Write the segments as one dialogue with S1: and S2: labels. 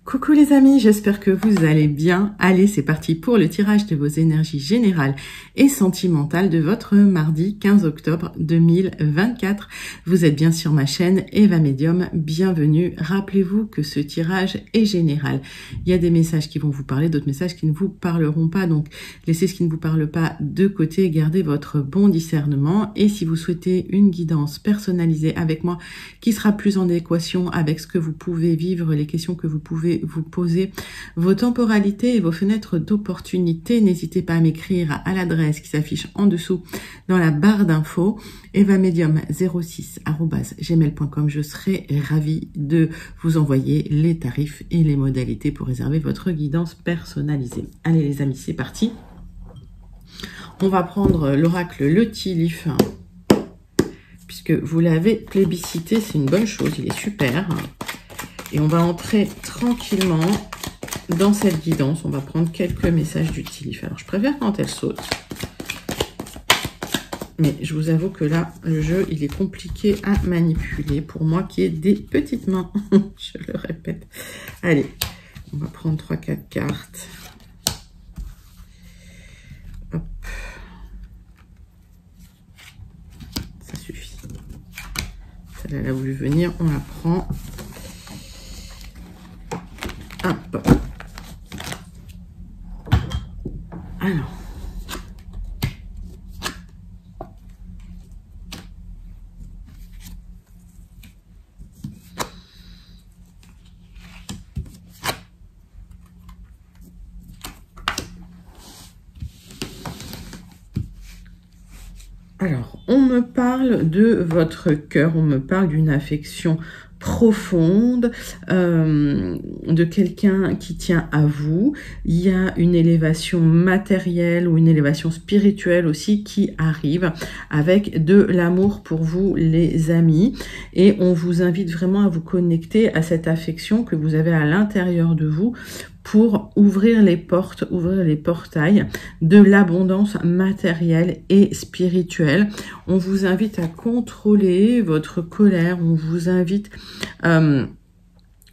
S1: Coucou les amis, j'espère que vous allez bien. Allez, c'est parti pour le tirage de vos énergies générales et sentimentales de votre mardi 15 octobre 2024. Vous êtes bien sur ma chaîne Eva Medium, bienvenue. Rappelez-vous que ce tirage est général. Il y a des messages qui vont vous parler, d'autres messages qui ne vous parleront pas. Donc, laissez ce qui ne vous parle pas de côté, gardez votre bon discernement. Et si vous souhaitez une guidance personnalisée avec moi qui sera plus en adéquation avec ce que vous pouvez vivre, les questions que vous pouvez vous poser, vos temporalités et vos fenêtres d'opportunité, n'hésitez pas à m'écrire à l'adresse qui s'affiche en dessous dans la barre d'infos, evamedium06@gmail.com. Je serai ravie de vous envoyer les tarifs et les modalités pour réserver votre guidance personnalisée. Allez les amis, c'est parti. On va prendre l'oracle Le Tilif, puisque vous l'avez plébiscité, c'est une bonne chose, il est super. Et on va entrer tranquillement dans cette guidance. On va prendre quelques messages du Tilif. Alors, je préfère quand elle saute. Mais je vous avoue que là, le jeu, il est compliqué à manipuler pour moi qui ai des petites mains. Je le répète. Allez, on va prendre 3-4 cartes. Hop. Ça suffit. Celle-là, elle a voulu venir, on la prend. Hop. Alors. Alors, on me parle de votre cœur, on me parle d'une affection profonde, de quelqu'un qui tient à vous. Il y a une élévation matérielle ou une élévation spirituelle aussi qui arrive avec de l'amour pour vous les amis. Et on vous invite vraiment à vous connecter à cette affection que vous avez à l'intérieur de vous pour ouvrir les portes, ouvrir les portails de l'abondance matérielle et spirituelle. On vous invite à contrôler votre colère, on vous invite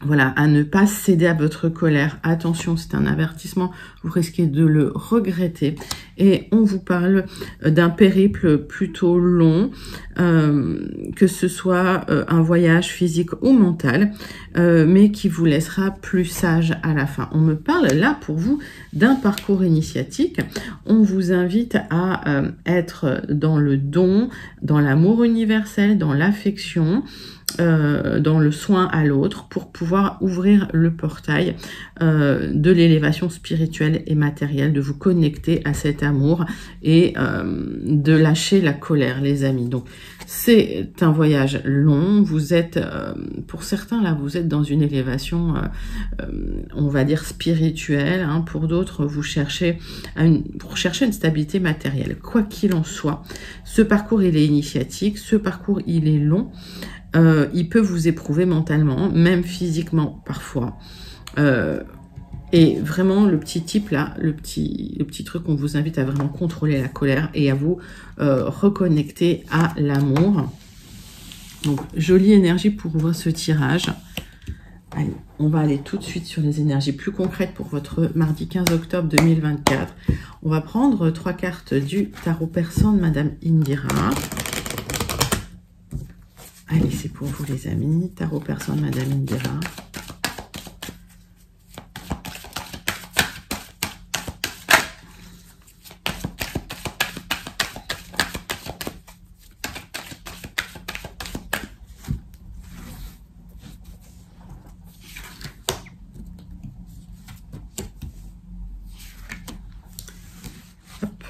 S1: voilà, à ne pas céder à votre colère. Attention, c'est un avertissement, vous risquez de le regretter. Et on vous parle d'un périple plutôt long, que ce soit un voyage physique ou mental, mais qui vous laissera plus sage à la fin. On me parle là pour vous d'un parcours initiatique. On vous invite à être dans le don, dans l'amour universel, dans l'affection, dans le soin à l'autre pour pouvoir ouvrir le portail de l'élévation spirituelle et matérielle, de vous connecter à cet amour et de lâcher la colère les amis. Donc c'est un voyage long, vous êtes pour certains là vous êtes dans une élévation on va dire spirituelle, hein. Pour d'autres vous cherchez une stabilité matérielle. Quoi qu'il en soit, ce parcours il est initiatique, ce parcours il est long. Il peut vous éprouver mentalement, même physiquement parfois. Et vraiment, le petit tip là, le petit truc, on vous invite à vraiment contrôler la colère et à vous reconnecter à l'amour. Donc, jolie énergie pour ouvrir ce tirage. Allez, on va aller tout de suite sur les énergies plus concrètes pour votre mardi 15 octobre 2024. On va prendre 3 cartes du tarot persan de Madame Indira. Allez, c'est pour vous les amis. Tarot persan de Madame Indira. Hop.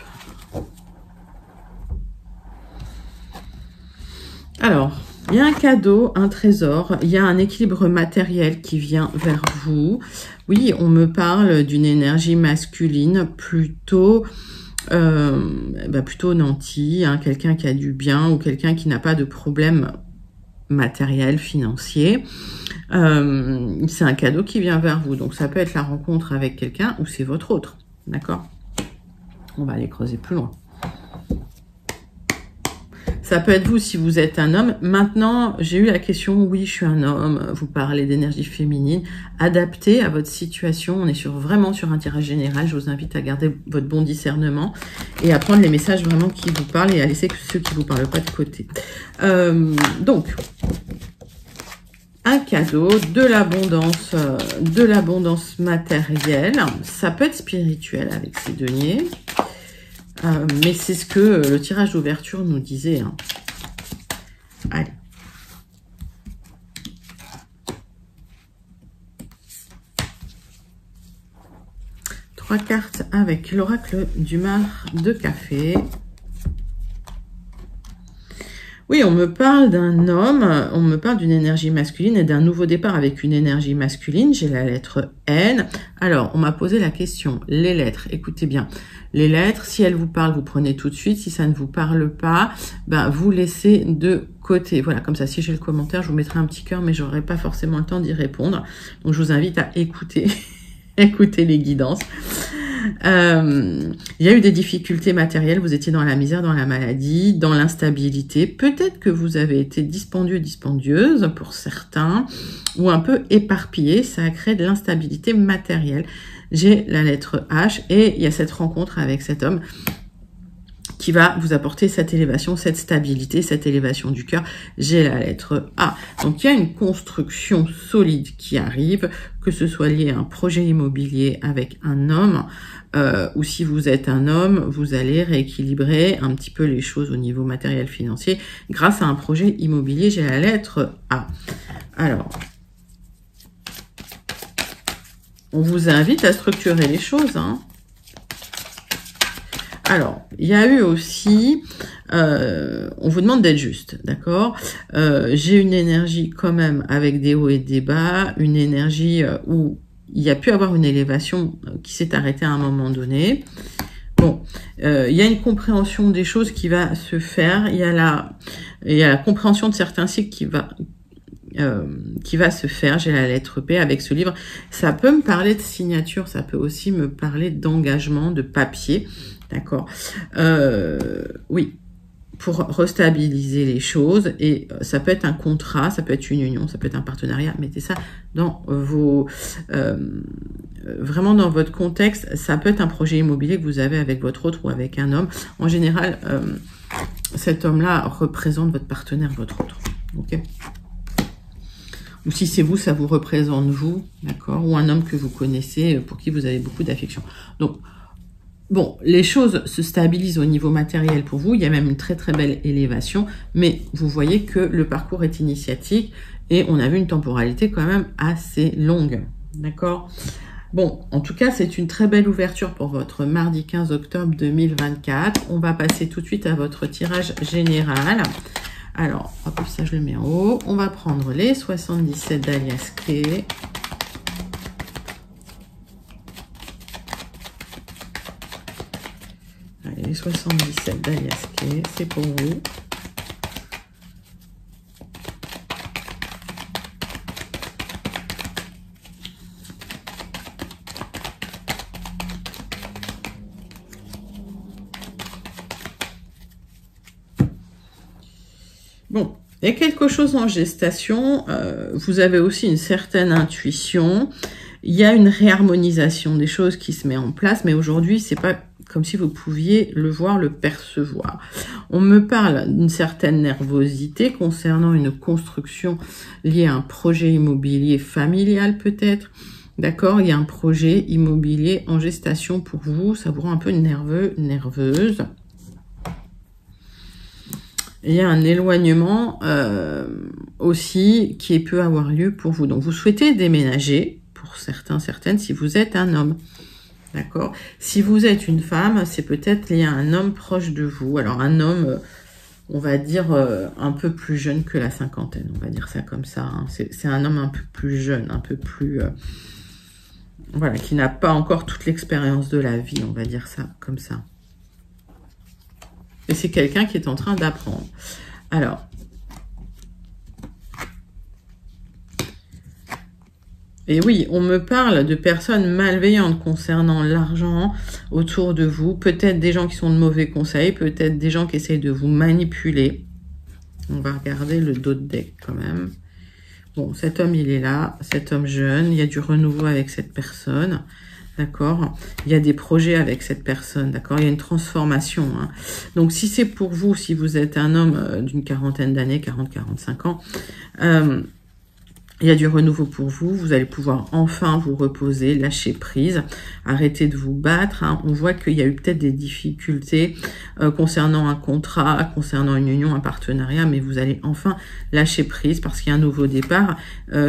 S1: Alors, il y a un cadeau, un trésor, il y a un équilibre matériel qui vient vers vous. Oui, on me parle d'une énergie masculine plutôt nantie, hein, quelqu'un qui a du bien ou quelqu'un qui n'a pas de problème matériel, financier. C'est un cadeau qui vient vers vous. Donc ça peut être la rencontre avec quelqu'un ou c'est votre autre. D'accord ? On va aller creuser plus loin. Ça peut être vous si vous êtes un homme. Maintenant, j'ai eu la question, oui, je suis un homme, vous parlez d'énergie féminine, adaptée à votre situation. On est vraiment sur un tirage général. Je vous invite à garder votre bon discernement et à prendre les messages vraiment qui vous parlent et à laisser ceux qui vous parlent pas de côté. Donc, un cadeau, de l'abondance matérielle. Ça peut être spirituel avec ces deniers. Mais c'est ce que le tirage d'ouverture nous disait. Hein. Allez. Trois cartes avec l'oracle du mar de café. Oui, on me parle d'un homme, on me parle d'une énergie masculine et d'un nouveau départ avec une énergie masculine. J'ai la lettre N. Alors, on m'a posé la question, les lettres, écoutez bien. Les lettres, si elles vous parlent, vous prenez tout de suite. Si ça ne vous parle pas, ben, vous laissez de côté. Voilà, comme ça, si j'ai le commentaire, je vous mettrai un petit cœur, mais j'aurai pas forcément le temps d'y répondre. Donc, je vous invite à écouter, écouter les guidances. Il y a eu des difficultés matérielles, vous étiez dans la misère, dans la maladie, dans l'instabilité. Peut-être que vous avez été dispendieux, dispendieuse pour certains, ou un peu éparpillé. Ça a créé de l'instabilité matérielle. J'ai la lettre H et il y a cette rencontre avec cet homme qui va vous apporter cette élévation, cette stabilité, cette élévation du cœur. J'ai la lettre A. Donc, il y a une construction solide qui arrive, que ce soit lié à un projet immobilier avec un homme, ou si vous êtes un homme, vous allez rééquilibrer un petit peu les choses au niveau matériel financier grâce à un projet immobilier. J'ai la lettre A. Alors, on vous invite à structurer les choses, hein. Alors, il y a eu aussi, on vous demande d'être juste, d'accord? J'ai une énergie quand même avec des hauts et des bas, une énergie où il y a pu avoir une élévation qui s'est arrêtée à un moment donné. Bon, il y a une compréhension des choses qui va se faire, il y a la compréhension de certains cycles qui va se faire. J'ai la lettre P avec ce livre. Ça peut me parler de signature, ça peut aussi me parler d'engagement, de papier. D'accord. Oui, pour restabiliser les choses. Et ça peut être un contrat, ça peut être une union, ça peut être un partenariat. Mettez ça dans vos... vraiment dans votre contexte. Ça peut être un projet immobilier que vous avez avec votre autre ou avec un homme. En général, cet homme-là représente votre partenaire, votre autre. Ok. Ou si c'est vous, ça vous représente vous. D'accord. Ou un homme que vous connaissez, pour qui vous avez beaucoup d'affection. Donc, bon, les choses se stabilisent au niveau matériel pour vous. Il y a même une très très belle élévation. Mais vous voyez que le parcours est initiatique et on a vu une temporalité quand même assez longue. D'accord? Bon, en tout cas, c'est une très belle ouverture pour votre mardi 15 octobre 2024. On va passer tout de suite à votre tirage général. Alors, hop, ça je le mets en haut. On va prendre les 77 d'Alias Kay. Allez, les 77 d'Alias Kay, c'est pour vous. Bon, il y a quelque chose en gestation, vous avez aussi une certaine intuition, il y a une réharmonisation des choses qui se met en place, mais aujourd'hui, c'est pas comme si vous pouviez le voir, le percevoir. On me parle d'une certaine nervosité concernant une construction liée à un projet immobilier familial peut-être. D'accord, il y a un projet immobilier en gestation pour vous, ça vous rend un peu nerveux, nerveuse. Il y a un éloignement aussi qui peut avoir lieu pour vous. Donc, vous souhaitez déménager, pour certains, certaines, si vous êtes un homme. D'accord? Si vous êtes une femme, c'est peut-être lié à un homme proche de vous. Alors, un homme, on va dire, un peu plus jeune que la cinquantaine. On va dire ça comme ça. Hein. C'est un homme un peu plus jeune, un peu plus... voilà, qui n'a pas encore toute l'expérience de la vie, on va dire ça comme ça. Et c'est quelqu'un qui est en train d'apprendre. Alors, et oui, on me parle de personnes malveillantes concernant l'argent autour de vous. Peut-être des gens qui sont de mauvais conseils, peut-être des gens qui essayent de vous manipuler. On va regarder le dos de deck quand même. Bon, cet homme, il est là, cet homme jeune. Il y a du renouveau avec cette personne. D'accord? Il y a des projets avec cette personne. D'accord? Il y a une transformation. Hein. Donc, si c'est pour vous, si vous êtes un homme d'une quarantaine d'années, 40-45 ans, il y a du renouveau pour vous. Vous allez pouvoir enfin vous reposer, lâcher prise, arrêter de vous battre. Hein. On voit qu'il y a eu peut-être des difficultés concernant un contrat, concernant une union, un partenariat, mais vous allez enfin lâcher prise parce qu'il y a un nouveau départ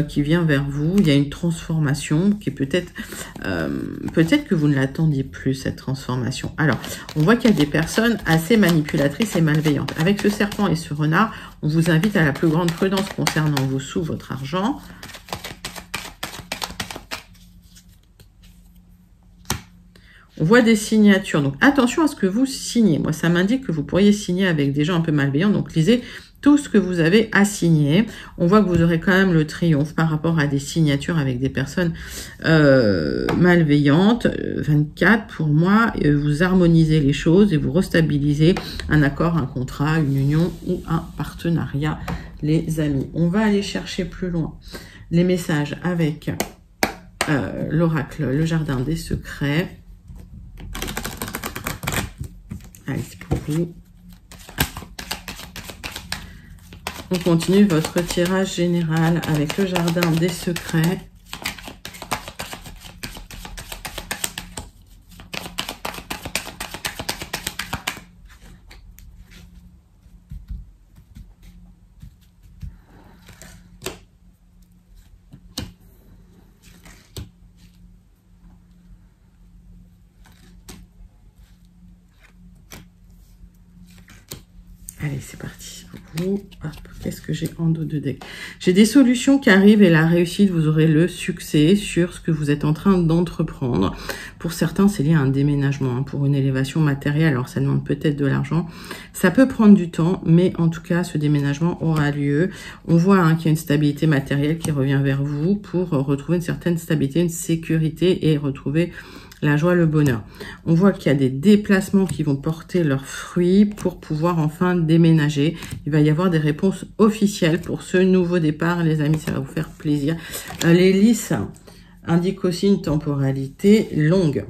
S1: qui vient vers vous. Il y a une transformation qui est peut-être que vous ne l'attendiez plus, cette transformation. Alors, on voit qu'il y a des personnes assez manipulatrices et malveillantes. Avec ce serpent et ce renard, on vous invite à la plus grande prudence concernant vos sous, votre argent. On voit des signatures. Donc, attention à ce que vous signez. Moi, ça m'indique que vous pourriez signer avec des gens un peu malveillants. Donc, lisez tout ce que vous avez à signer. On voit que vous aurez quand même le triomphe par rapport à des signatures avec des personnes malveillantes. 24, pour moi, vous harmonisez les choses et vous restabilisez un accord, un contrat, une union ou un partenariat, les amis. On va aller chercher plus loin les messages avec l'oracle, le jardin des secrets. Allez, c'est pour vous. On continue votre tirage général avec le jardin des secrets. Allez, c'est parti. Qu'est-ce que j'ai en dos de deck? J'ai des solutions qui arrivent et la réussite, vous aurez le succès sur ce que vous êtes en train d'entreprendre. Pour certains, c'est lié à un déménagement, hein, pour une élévation matérielle. Alors, ça demande peut-être de l'argent. Ça peut prendre du temps, mais en tout cas, ce déménagement aura lieu. On voit hein, qu'il y a une stabilité matérielle qui revient vers vous pour retrouver une certaine stabilité, une sécurité et retrouver la joie, le bonheur. On voit qu'il y a des déplacements qui vont porter leurs fruits pour pouvoir enfin déménager. Il va y avoir des réponses officielles pour ce nouveau départ, les amis, ça va vous faire plaisir. Les lys indiquent aussi une temporalité longue.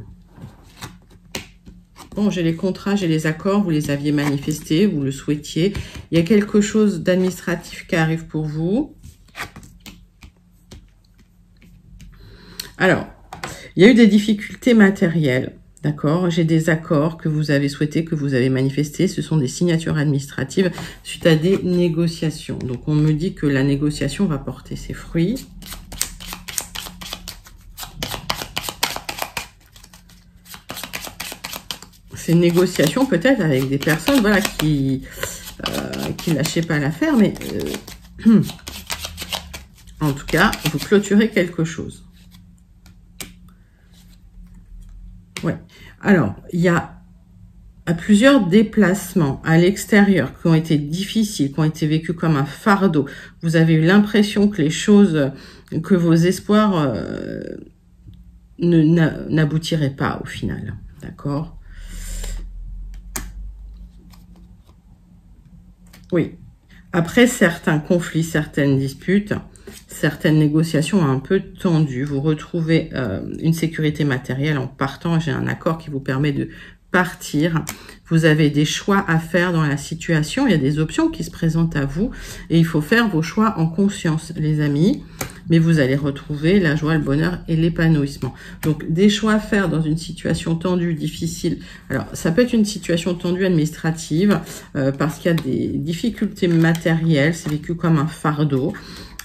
S1: Bon, j'ai les contrats, j'ai les accords, vous les aviez manifestés, vous le souhaitiez. Il y a quelque chose d'administratif qui arrive pour vous. Alors, il y a eu des difficultés matérielles, d'accord? J'ai des accords que vous avez souhaités, que vous avez manifestés. Ce sont des signatures administratives suite à des négociations. Donc, on me dit que la négociation va porter ses fruits. Ces négociations, peut-être avec des personnes voilà, qui lâchaient pas l'affaire, mais en tout cas, vous clôturez quelque chose. Ouais. Alors, il y a plusieurs déplacements à l'extérieur qui ont été difficiles, qui ont été vécus comme un fardeau. Vous avez eu l'impression que les choses, que vos espoirs n'aboutiraient pas au final. D'accord? Oui. Après certains conflits, certaines disputes, certaines négociations un peu tendues, vous retrouvez une sécurité matérielle en partant. J'ai un accord qui vous permet de partir. Vous avez des choix à faire dans la situation. Il y a des options qui se présentent à vous et il faut faire vos choix en conscience, les amis. Mais vous allez retrouver la joie, le bonheur et l'épanouissement. Donc, des choix à faire dans une situation tendue, difficile. Alors, ça peut être une situation tendue administrative parce qu'il y a des difficultés matérielles. C'est vécu comme un fardeau.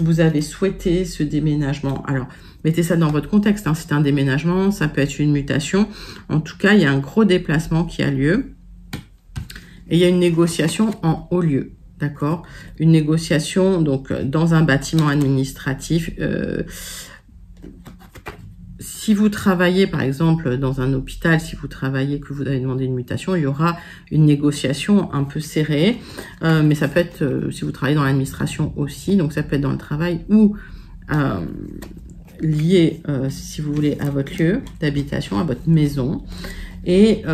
S1: Vous avez souhaité ce déménagement. Alors, mettez ça dans votre contexte. Hein. C'est un déménagement, ça peut être une mutation. En tout cas, il y a un gros déplacement qui a lieu. Et il y a une négociation en haut lieu. D'accord? Une négociation donc dans un bâtiment administratif. Si vous travaillez par exemple dans un hôpital, si vous travaillez, que vous avez demandé une mutation, il y aura une négociation un peu serrée. Mais ça peut être si vous travaillez dans l'administration aussi. Donc ça peut être dans le travail ou lié, si vous voulez, à votre lieu d'habitation, à votre maison. Et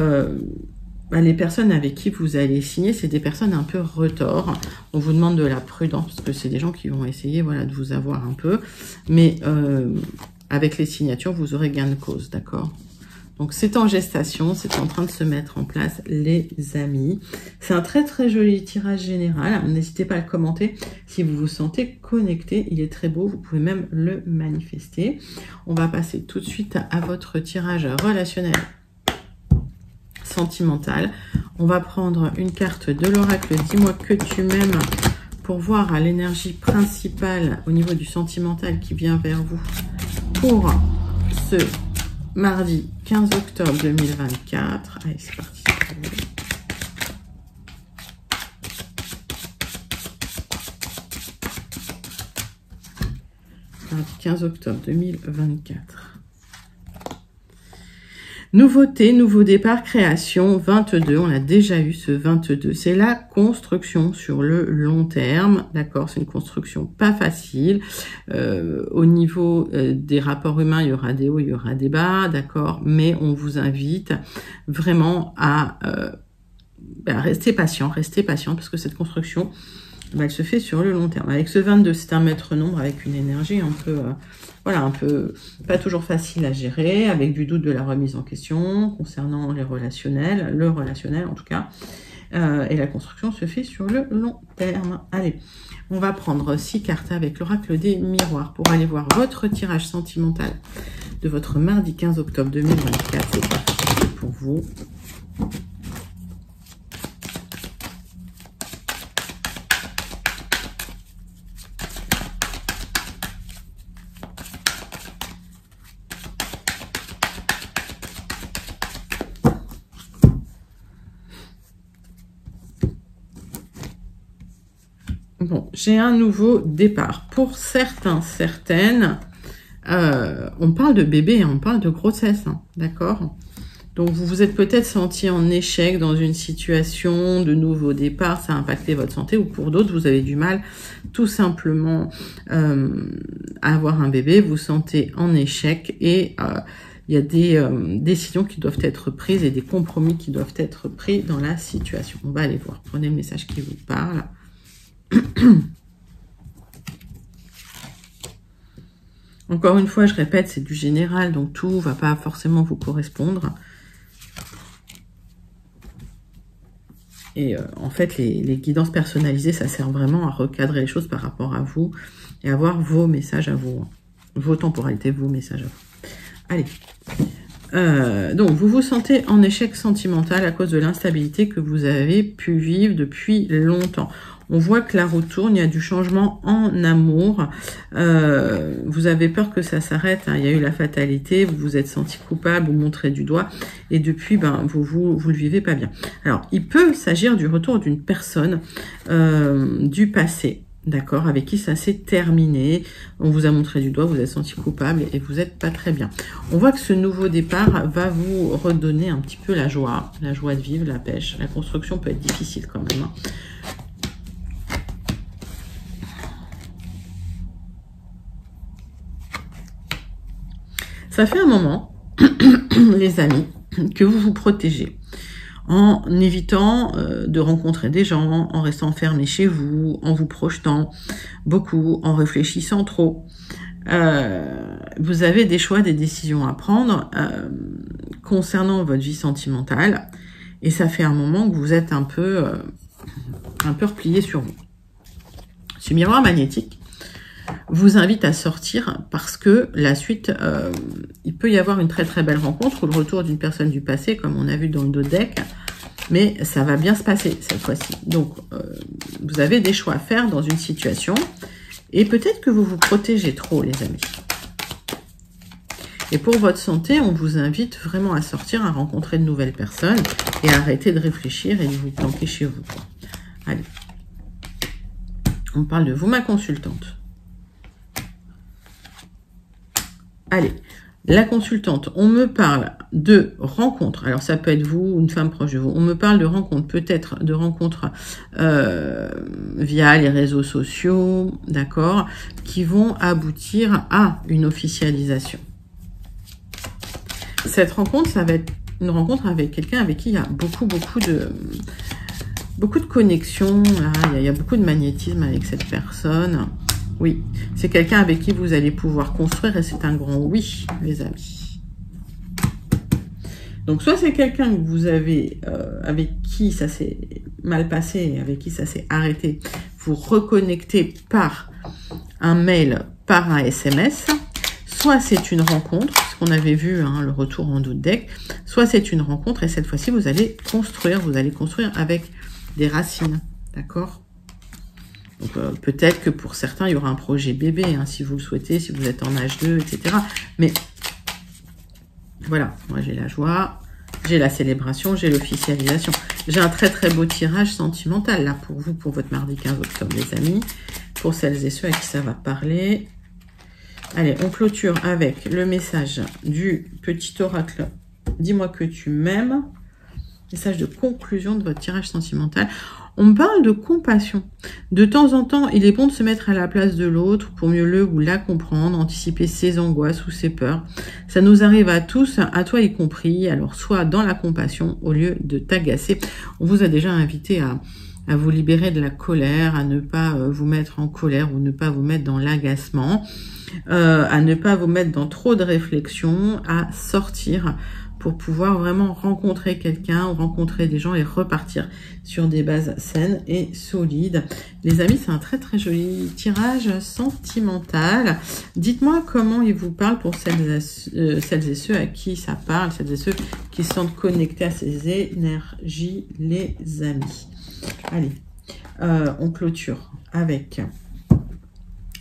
S1: les personnes avec qui vous allez signer, c'est des personnes un peu retors. On vous demande de la prudence, parce que c'est des gens qui vont essayer, voilà, de vous avoir un peu. Mais avec les signatures, vous aurez gain de cause, d'accord? Donc, c'est en gestation, c'est en train de se mettre en place, les amis. C'est un très, très joli tirage général. N'hésitez pas à le commenter si vous vous sentez connecté. Il est très beau, vous pouvez même le manifester. On va passer tout de suite à votre tirage relationnel sentimental. On va prendre une carte de l'oracle. Dis-moi que tu m'aimes pour voir l'énergie principale au niveau du sentimental qui vient vers vous pour ce mardi 15 octobre 2024. Allez, c'est parti. Mardi 15 octobre 2024. Nouveauté, nouveau départ, création, 22, on a déjà eu ce 22. C'est la construction sur le long terme, d'accord? C'est une construction pas facile. Au niveau des rapports humains, il y aura des hauts, il y aura des bas, d'accord? Mais on vous invite vraiment à rester patient, parce que cette construction, elle se fait sur le long terme. Avec ce 22, c'est un maître nombre avec une énergie un peu... voilà, un peu pas toujours facile à gérer, avec du doute de la remise en question concernant les relationnels, le relationnel en tout cas. Et la construction se fait sur le long terme. Allez, on va prendre 6 cartes avec l'oracle des miroirs pour aller voir votre tirage sentimental de votre mardi 15 octobre 2024. C'est parti pour vous. Bon, j'ai un nouveau départ. Pour certains, certaines, on parle de bébé, on parle de grossesse, hein, d'accord? Donc, vous vous êtes peut-être senti en échec dans une situation de nouveau départ, ça a impacté votre santé, ou pour d'autres, vous avez du mal tout simplement à avoir un bébé, vous vous sentez en échec et il y a des décisions qui doivent être prises et des compromis qui doivent être pris dans la situation. On va aller voir, prenez le message qui vous parle. Encore une fois, je répète, c'est du général, donc tout ne va pas forcément vous correspondre. Et en fait, les guidances personnalisées, ça sert vraiment à recadrer les choses par rapport à vous et avoir vos messages à vous, vos temporalités, vos messages à vous. Allez. Donc, vous vous sentez en échec sentimental à cause de l'instabilité que vous avez pu vivre depuis longtemps. On voit que la roue tourne, il y a du changement en amour. Vous avez peur que ça s'arrête, hein. Il y a eu la fatalité, vous vous êtes senti coupable, vous montrez du doigt. Et depuis, vous le vivez pas bien. Alors, il peut s'agir du retour d'une personne du passé, d'accord, avec qui ça s'est terminé. On vous a montré du doigt, vous êtes senti coupable et vous n'êtes pas très bien. On voit que ce nouveau départ va vous redonner un petit peu la joie de vivre, la pêche. La construction peut être difficile quand même, hein. Ça fait un moment, les amis, que vous vous protégez en évitant de rencontrer des gens, en restant enfermé chez vous, en vous projetant beaucoup, en réfléchissant trop. Vous avez des choix, des décisions à prendre concernant votre vie sentimentale et ça fait un moment que vous êtes un peu replié sur vous. Ce miroir magnétique vous invite à sortir parce que la suite, il peut y avoir une très très belle rencontre ou le retour d'une personne du passé comme on a vu dans le dos de deck, mais ça va bien se passer cette fois-ci. Donc, vous avez des choix à faire dans une situation et peut-être que vous vous protégez trop, les amis. Et pour votre santé, on vous invite vraiment à sortir, à rencontrer de nouvelles personnes et à arrêter de réfléchir et de vous planquer chez vous. Allez, on parle de vous, ma consultante. Allez, la consultante, on me parle de rencontres. Alors, ça peut être vous ou une femme proche de vous. On me parle de rencontres, peut-être de rencontres via les réseaux sociaux, d'accord, qui vont aboutir à une officialisation. Cette rencontre, ça va être une rencontre avec quelqu'un avec qui il y a beaucoup de connexions. Il y a beaucoup de magnétisme avec cette personne. Oui, c'est quelqu'un avec qui vous allez pouvoir construire et c'est un grand oui, les amis. Donc, soit c'est quelqu'un que vous avez, avec qui ça s'est mal passé, avec qui ça s'est arrêté, vous reconnectez par un mail, par un SMS, soit c'est une rencontre, ce qu'on avait vu, hein, le retour en d'autres decks, soit c'est une rencontre et cette fois-ci, vous allez construire avec des racines, d'accord? Donc, peut-être que pour certains, il y aura un projet bébé, hein, si vous le souhaitez, si vous êtes en âge 2, etc. Mais voilà, moi j'ai la joie, j'ai la célébration, j'ai l'officialisation. J'ai un très très beau tirage sentimental là pour vous, pour votre mardi 15 octobre, les amis. Pour celles et ceux à qui ça va parler. Allez, on clôture avec le message du petit oracle. Dis-moi que tu m'aimes. Message de conclusion de votre tirage sentimental. On me parle de compassion. De temps en temps, il est bon de se mettre à la place de l'autre pour mieux le ou la comprendre, anticiper ses angoisses ou ses peurs. Ça nous arrive à tous, à toi y compris. Alors, soit dans la compassion au lieu de t'agacer. On vous a déjà invité à vous libérer de la colère, à ne pas vous mettre en colère ou ne pas vous mettre dans l'agacement, à ne pas vous mettre dans trop de réflexion, à sortir pour pouvoir vraiment rencontrer quelqu'un ou rencontrer des gens et repartir sur des bases saines et solides. Les amis, c'est un très très joli tirage sentimental. Dites-moi comment il vous parle pour celles et ceux à qui ça parle, celles et ceux qui se sentent connectés à ces énergies, les amis. Allez, on clôture avec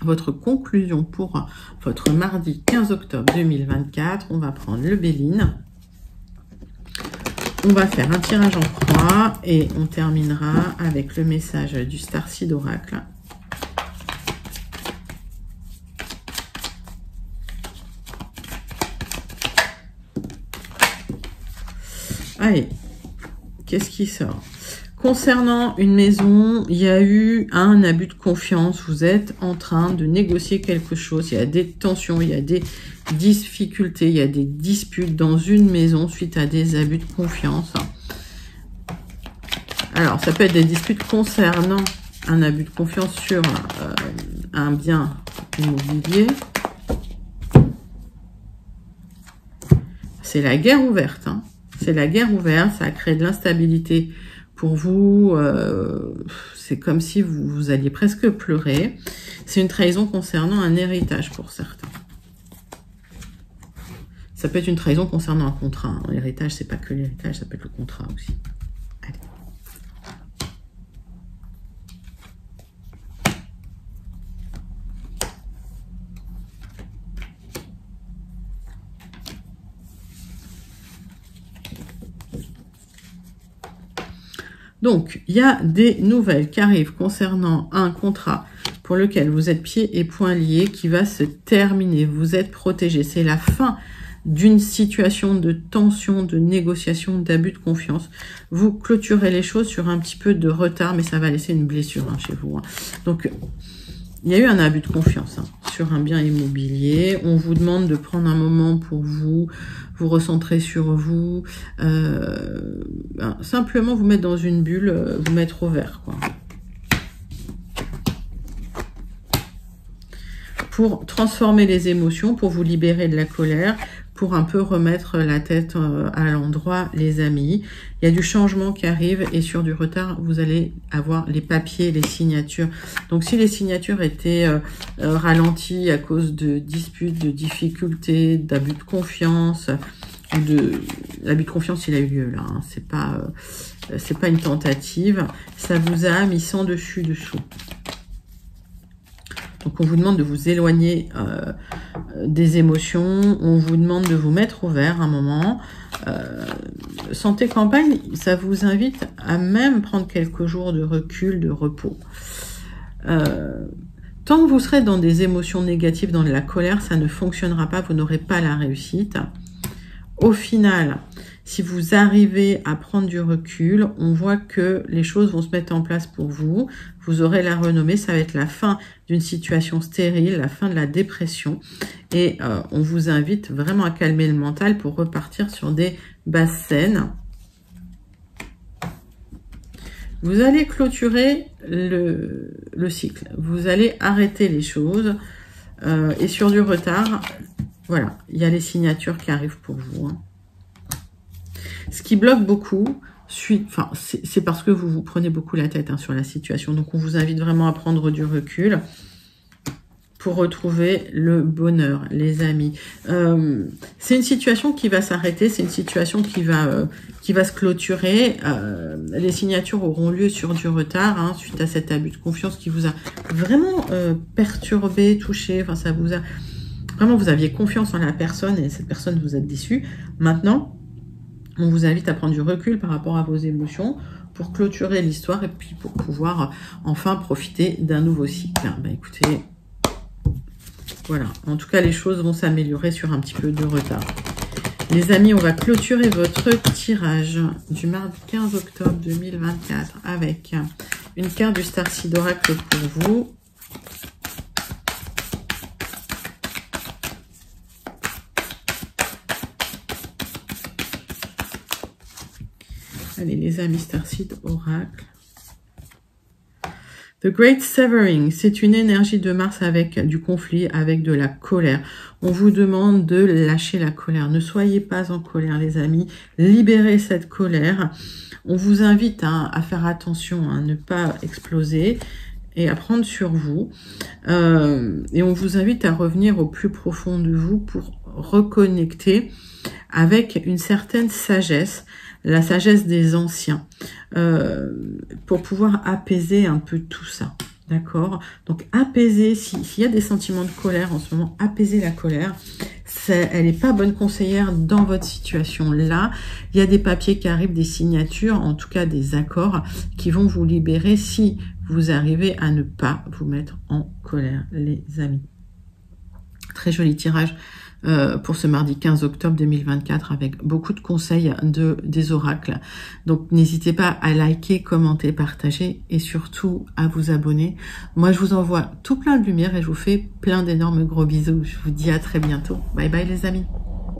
S1: votre conclusion pour votre mardi 15 octobre 2024. On va prendre le Béline. On va faire un tirage en croix et on terminera avec le message du Starseed Oracle. Allez, qu'est-ce qui sort? Concernant une maison, il y a eu un abus de confiance. Vous êtes en train de négocier quelque chose. Il y a des tensions, il y a des difficultés, il y a des disputes dans une maison suite à des abus de confiance. Alors, ça peut être des disputes concernant un abus de confiance sur un bien immobilier. C'est la guerre ouverte. Hein. C'est la guerre ouverte. Ça a créé de l'instabilité pour vous. C'est comme si vous alliez presque pleurer. C'est une trahison concernant un héritage pour certains. Ça peut être une trahison concernant un contrat. Hein. L'héritage, c'est pas que l'héritage, ça peut être le contrat aussi. Allez. Donc, il y a des nouvelles qui arrivent concernant un contrat pour lequel vous êtes pieds et poings liés qui va se terminer. Vous êtes protégé. C'est la fin d'une situation de tension, de négociation, d'abus de confiance. Vous clôturez les choses sur un petit peu de retard, mais ça va laisser une blessure chez vous. Hein. Donc, il y a eu un abus de confiance sur un bien immobilier. On vous demande de prendre un moment pour vous recentrer sur vous. Simplement vous mettre dans une bulle, vous mettre au vert, quoi. Pour transformer les émotions, pour vous libérer de la colère, pour un peu remettre la tête à l'endroit, les amis. Il y a du changement qui arrive et sur du retard, vous allez avoir les papiers, les signatures. Donc, si les signatures étaient ralenties à cause de disputes, de difficultés, d'abus de confiance, l'abus de confiance, il a eu lieu là. Hein. C'est pas une tentative. Ça vous a mis sans dessus dessous. Donc, on vous demande de vous éloigner des émotions. On vous demande de vous mettre au vert un moment. Santé campagne, ça vous invite à même prendre quelques jours de recul, de repos. Tant que vous serez dans des émotions négatives, dans de la colère, ça ne fonctionnera pas. Vous n'aurez pas la réussite. Au final, si vous arrivez à prendre du recul, on voit que les choses vont se mettre en place pour vous. Vous aurez la renommée, ça va être la fin d'une situation stérile, la fin de la dépression. Et on vous invite vraiment à calmer le mental pour repartir sur des bases saines. Vous allez clôturer le cycle. Vous allez arrêter les choses. Et sur du retard, voilà, il y a les signatures qui arrivent pour vous. Hein. Ce qui bloque beaucoup, c'est parce que vous vous prenez beaucoup la tête sur la situation. Donc, on vous invite vraiment à prendre du recul pour retrouver le bonheur, les amis. C'est une situation qui va s'arrêter, c'est une situation qui va se clôturer. Les signatures auront lieu sur du retard, suite à cet abus de confiance qui vous a vraiment perturbé, touché. Enfin, ça vous a... Vraiment, vous aviez confiance en la personne et cette personne vous a déçu. Maintenant, on vous invite à prendre du recul par rapport à vos émotions pour clôturer l'histoire et puis pour pouvoir enfin profiter d'un nouveau cycle. Écoutez, voilà. En tout cas, les choses vont s'améliorer sur un petit peu de retard. Les amis, on va clôturer votre tirage du mardi 15 octobre 2024 avec une carte du Starseed Oracle pour vous. Allez, les amis, Starseed Oracle. The Great Severing, c'est une énergie de Mars avec du conflit, avec de la colère. On vous demande de lâcher la colère. Ne soyez pas en colère, les amis. Libérez cette colère. On vous invite à faire attention, à ne pas exploser et à prendre sur vous. Et on vous invite à revenir au plus profond de vous pour reconnecter avec une certaine sagesse, la sagesse des anciens, pour pouvoir apaiser un peu tout ça, d'accord? Donc apaiser, s'il y a des sentiments de colère en ce moment, apaiser la colère, elle n'est pas bonne conseillère dans votre situation. Là, il y a des papiers qui arrivent, des signatures, en tout cas des accords qui vont vous libérer si vous arrivez à ne pas vous mettre en colère, les amis. Très joli tirage pour ce mardi 15 octobre 2024 avec beaucoup de conseils des oracles. Donc n'hésitez pas à liker, commenter, partager et surtout à vous abonner. Moi je vous envoie tout plein de lumière et je vous fais plein d'énormes gros bisous. Je vous dis à très bientôt. Bye bye les amis.